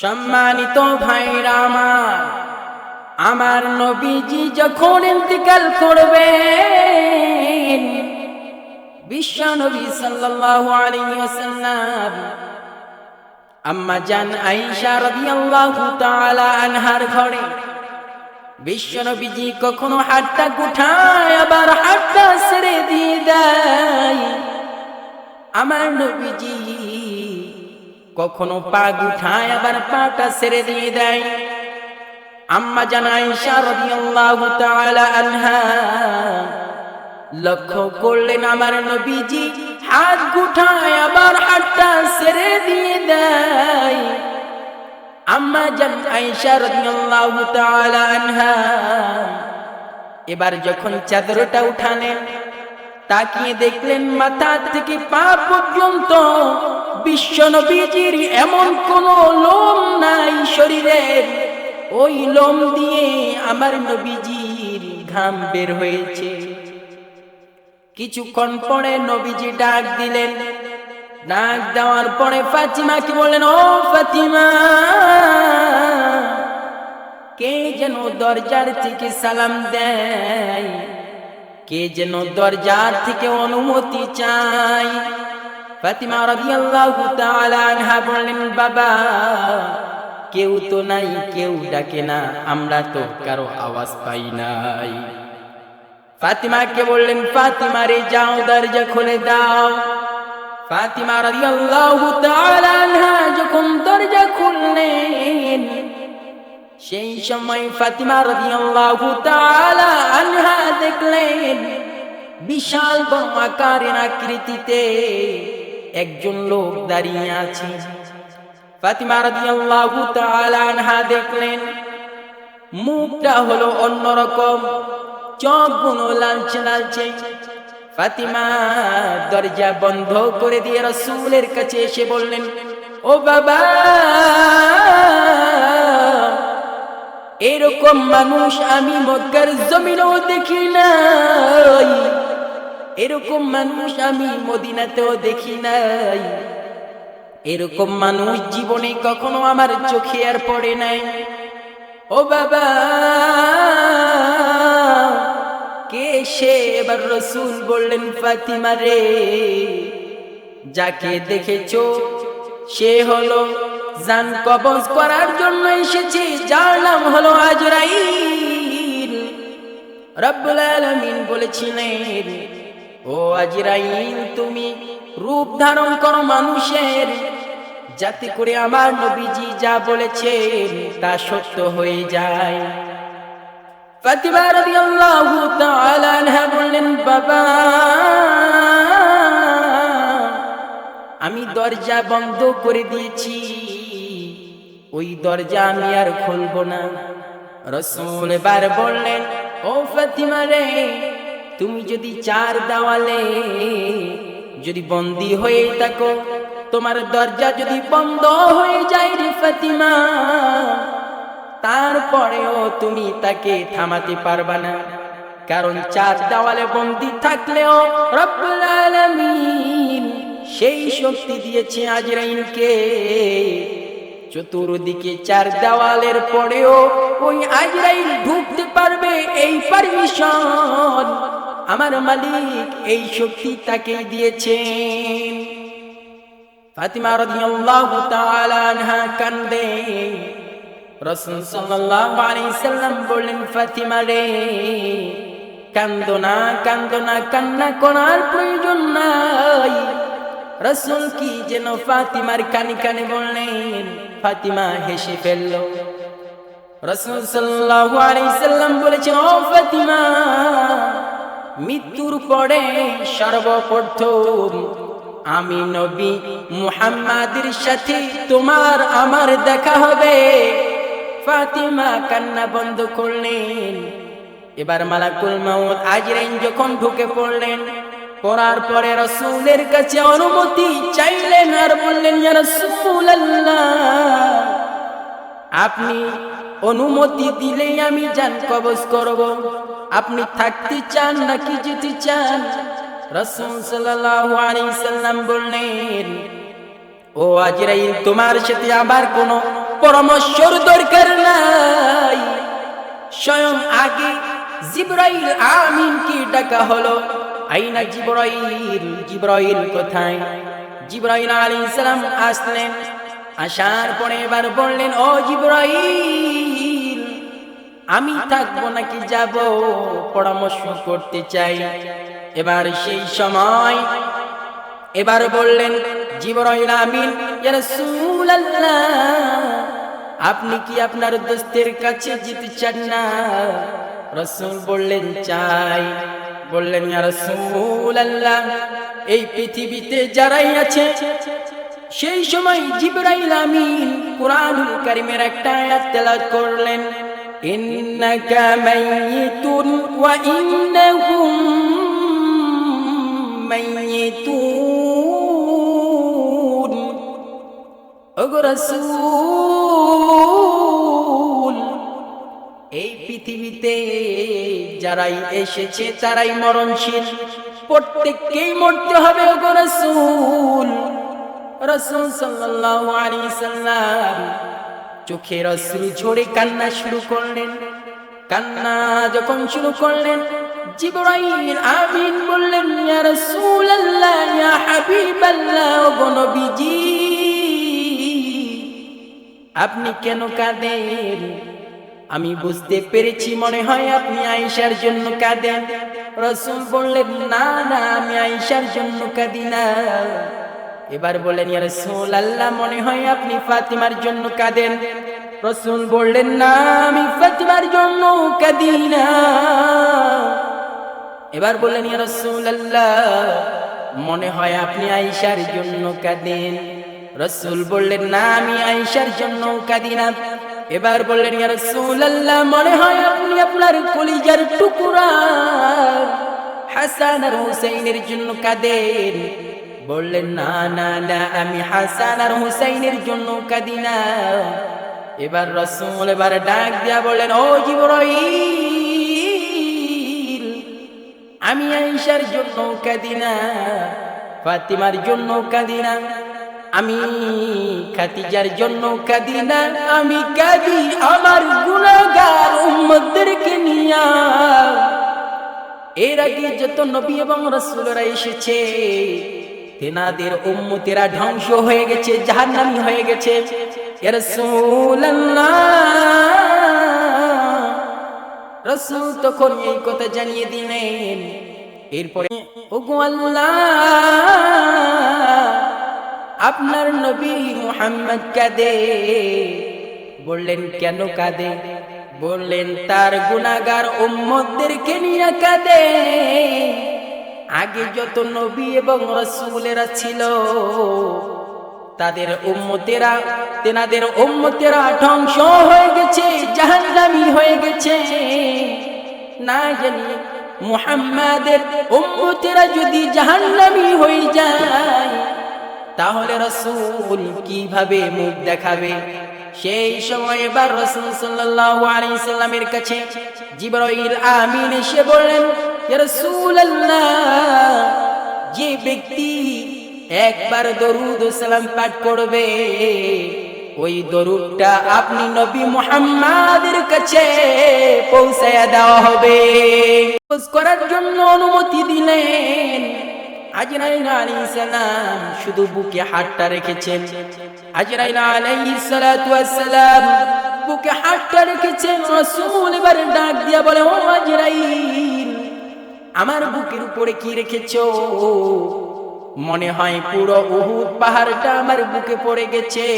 সম্মানিত ভাইরা আমার নবীজি যখন ইন্তিকাল করবেন, বিশ্ব নবী সাল্লাল্লাহু আলাইহি ওয়াসাল্লাম আম্মা জান আয়েশা রাদিয়াল্লাহু তাআলা আনহার ঘরে বিশ্ব নবীজি কখনো হাতটা গুঠায় আবার হাতটা ছেড়ে দিয়ে দেয়। আমার নবীজি কখনো পা গুঠায় আবার পাটা ছেড়ে দিয়ে দেয়। আম্মা জান আয়েশা রাদিয়াল্লাহু তাআলা আনহা লক্ষ্য করলেন আমার নবীজি হাত গুঠায় আবার হাতটা ছেড়ে দিয়ে দেয়। আম্মা জান আয়েশা রাদিয়াল্লাহু তাআলা আনহা এবার যখন চাদরটা উঠালেন, তাকিয়ে দেখলেন মাথা থেকে পা পর্যন্ত বিশ্ব নবীজির এমন কোন লোম নাই শরীরের, ওই লোম দিয়ে আমার নবীজির ঘাম বের হয়েছে। কিছুক্ষণ পরে নবীজি ডাক দিলেন। ডাক দেওয়ার পরে ফাতিমাকে বললেন, ও ফাতিমা, কে যেন দরজার থেকে সালাম দেয়, কে যেন দরজার থেকে অনুমতি চাই। ফাতিমা রাদিয়াল্লাহু তাআলা আনহা বললেন, বাবা কেউ তো নাই, কেউ ডাকে না, আমরা তো কারো আওয়াজ পাই নাই। ফাতিমাকে বললেন, ফাতিমা রে যাও দরজা খুলে দাও। ফাতিমা রাদিয়াল্লাহু তাআলা আনহা যখন দরজা খুললেন, সেই সময় ফাতিমা রাদিয়াল্লাহু তাআলা আনহা দেখলেন বিশাল বড় আকারের আকৃতিতে একজন লোক দাঁড়িয়ে আছে। ফাতিমা রাদিয়াল্লাহু তাআলা আনহা দেখলেন মুখটা হলো অন্যরকম, চোখগুলো লালচে লালচে। ফাতিমা দরজা বন্ধ করে দিয়ে রাসূলের কাছে এসে বললেন, ও বাবা, এরকম মানুষ আমি মক্কার জমিনেও দেখি নাই, এরকম মানুষ আমি মদিনাতেও দেখি নাই, এরকম মানুষ জীবনে কখনো আমার চোখে আর পড়ে নাই। ও বাবা, কে সে? এবার রাসূল বললেন, ফাতিমা রে, যাকে দেখেছো সে হলো জান কবজ করার জন্য এসেছে, যার নাম হলো আজরাইল। রব্বুল আলামিন বলেছিলেন, ও আজরাইল, তুমি রূপ ধারণ করো মানুষের, যাতে করে আমার নবীজি যা বলেছেন তা সত্য হয়ে যায়। ফাতিমা রাদিয়াল্লাহু তাআলা আনহা বললেন, বাবা আমি দরজা বন্ধ করে দিয়েছি, ওই দরজা আমি আর খুলব না। রাসূল এবার বললেন, ও ফাতিমা রে, তুমি যদি চার দেওয়ালে যদি বন্দী হয়ে থাকো, তোমার দরজা যদি বন্ধ হয়ে যায় রে ফাতিমা, তারপরেও তুমি তাকে থামাতে পারবা না, কারণ চার দেওয়ালে বন্দী থাকলেও রব্বুল আলামিন সেই শক্তি দিয়েছে আজরাইলকে। চতুর্দিকে চার দেওয়ালের পরেও ওই আজরাইল ঢুকতে পারবে, এই পারমিশন আমার মালিক এই শক্তি তাকে দিয়েছেন। ফাতিমা রাদিয়াল্লাহু তাআলা আনহা কান্দে। রাসূল সাল্লাল্লাহু আলাইহি সাল্লাম বললেন, ফাতিমা রে, কান্দো না, কান্দো না, কান্না করার প্রয়োজন নাই। রাসূল কি যেন ফাতিমার কানে কানে বললেন, ফাতিমা হেসে ফেলল। রাসূল সাল্লাল্লাহু আলাইহি সাল্লাম বলেছেন, ও ফাতিমা, মৃত্যুর পরে সর্বপ্রথম আমি নবী মুহাম্মাদের সাথে তোমার আমার দেখা হবে। ফাতিমা কান্না বন্ধ করলেন। এবার মালাকুল মউত আজরাইল যখন ঢুকে পড়লেন, পড়ার পরে রাসূলের কাছে অনুমতি চাইলেন আর বললেন, ইয়া রাসূলুল্লাহ, আপনি অনুমতি দিলেই আমি জান কবজ করব, আপনি থাকতে চান নাকি যেতে চান? রাসূল সাল্লাল্লাহু আলাইহি সাল্লাম বললেন, ও আজরাইল, তোমার সাথে আবার কোনো পরামর্শর দরকার নাই। স্বয়ং আগে জিবরাইল আমিনকে ডাকা হলো। আইনা জিবরাইল, জিবরাইল কোথায়? জিবরাইল আলাইহিস সালাম আসলেন। আসার পরে এবার বললেন, ও জিবরাইল, আমি থাকবো নাকি যাব? পরামর্শ করতে চাই। এবার সেই সময় এবার বললেন জিবরাইল আমিন, ইয়া রাসূলুল্লাহ, আপনি কি আপনার দোস্তের কাছে যেতে চান না? রাসূল বললেন চাই। বললেন, ইয়া রাসূলুল্লাহ, এই পৃথিবীতে যারাই আছে, সেই সময় জিবরাইল আমিন কুরআনুল কারীমের একটা আয়াত তেলাওয়াত করলেন, ইন্নাকা মাইয়িতুন ওয়া ইন্নাহুম মাইয়িতুন। ওগো রাসূল, এই পৃথিবীতে যারাই এসেছে তারাই মরণশীল, প্রত্যেককেই মরতে হবে। ওগো রাসূল। রাসূল সাল্লাল্লাহু আলাইহি সাল্লাম চোখের অশ্রু ঝরে কান্না শুরু করলেন। কান্না যখন শুরু করলেন, জিবরাইল আমিন বললেন, ইয়া রাসূলুল্লাহ, ইয়া হাবিবাল্লাহ, ওগো নবীজি, আপনি কেন কাঁদেন? আমি বুঝতে পেরেছি, মনে হয় আপনি আয়েশার জন্য কাঁদেন। রাসূল বললেন, না না, আমি আয়েশার জন্য কাঁদি না। এবার বললেন, ইয়া রাসূলুল্লাহ, মনে হয় আপনি ফাতিমার জন্য কাঁদেন। রাসূল বললেন, না, আমি ফাতিমার জন্য কাঁদি না। এবার বললেন, ইয়া রাসূলুল্লাহ, মনে হয় আপনি আয়েশার জন্য কাঁদেন। রাসূল বললেন, না, আমি আয়েশার জন্য কাঁদি না। এবার বললেন, ইয়া রাসূলুল্লাহ, মনে হয় আপনি আপনার কলিজার টুকরা হাসান আর হুসাইনের জন্য কাঁদেন। বললেন, না না না, আমি হাসান আর হুসাইনের জন্য কাঁদি না। এবার রাসূল এবার ডাক দিয়া বললেন, ও জিবরাইল, আমি আয়েশার জন্য কাঁদি না, ফাতিমার জন্য কাঁদি না, আমি খাদিজার জন্য কাঁদি না, আমি কাঁদি আমার গুনাহগার উম্মতদেরকে নিয়া। এর আগে যত নবী এবং রাসূলরা এসেছে, তেনাদের উম্মতেরা ধ্বংস হয়ে গেছে, জাহান্নামী হয়ে গেছে। ইয়া রাসূলুল্লাহ, রাসূল তখন এই কথা জানিয়ে দিলেন। এরপরে, ওগো আল্লাহ, আপনার নবী মুহাম্মদ কাঁদে। বললেন, কেন কাঁদে? বললেন, তার গুনাহগার উম্মতদেরকে নিয়ে কাঁদে। আগে যত নবী এবং রাসূলেরা ছিল, তাদের উম্মতেরা, তেনাদের উম্মতেরা ধ্বংস হয়ে গেছে, জাহান্নামী হয়ে গেছে। না জানি মুহাম্মাদের উম্মতেরা যদি জাহান্নামী হয়ে যায়, তাহলে রাসূল কিভাবে মুখ দেখাবে? সেই সময় এবার রাসূল সাল্লাল্লাহু আলাইহি সাল্লামের কাছে জিবরাইল আমিন এসে বললেন, ইয়া রাসূলুল্লাহ, যে ব্যক্তি একবার দরুদ ও সালাম পাঠ করবে, ওই দরুদটা আপনি নবী মুহাম্মাদের কাছে পৌঁছায়া দেওয়া হবে। করার জন্য অনুমতি দিলেন। আজরাইল আলাইহিস সালাম শুধু বুকে হাতটা রেখেছেন। আজরাইল আলাইহিস সালাতু ওয়াস সালাম বুকে হাতটা রেখেছেন। রাসূল এবার ডাক দিয়া বলে, ও আজরাইল, আমার বুকের উপরে কি রেখেছো? মনে হয় পুরো উহুদ পাহাড়টা আমার বুকে পড়ে গেছে।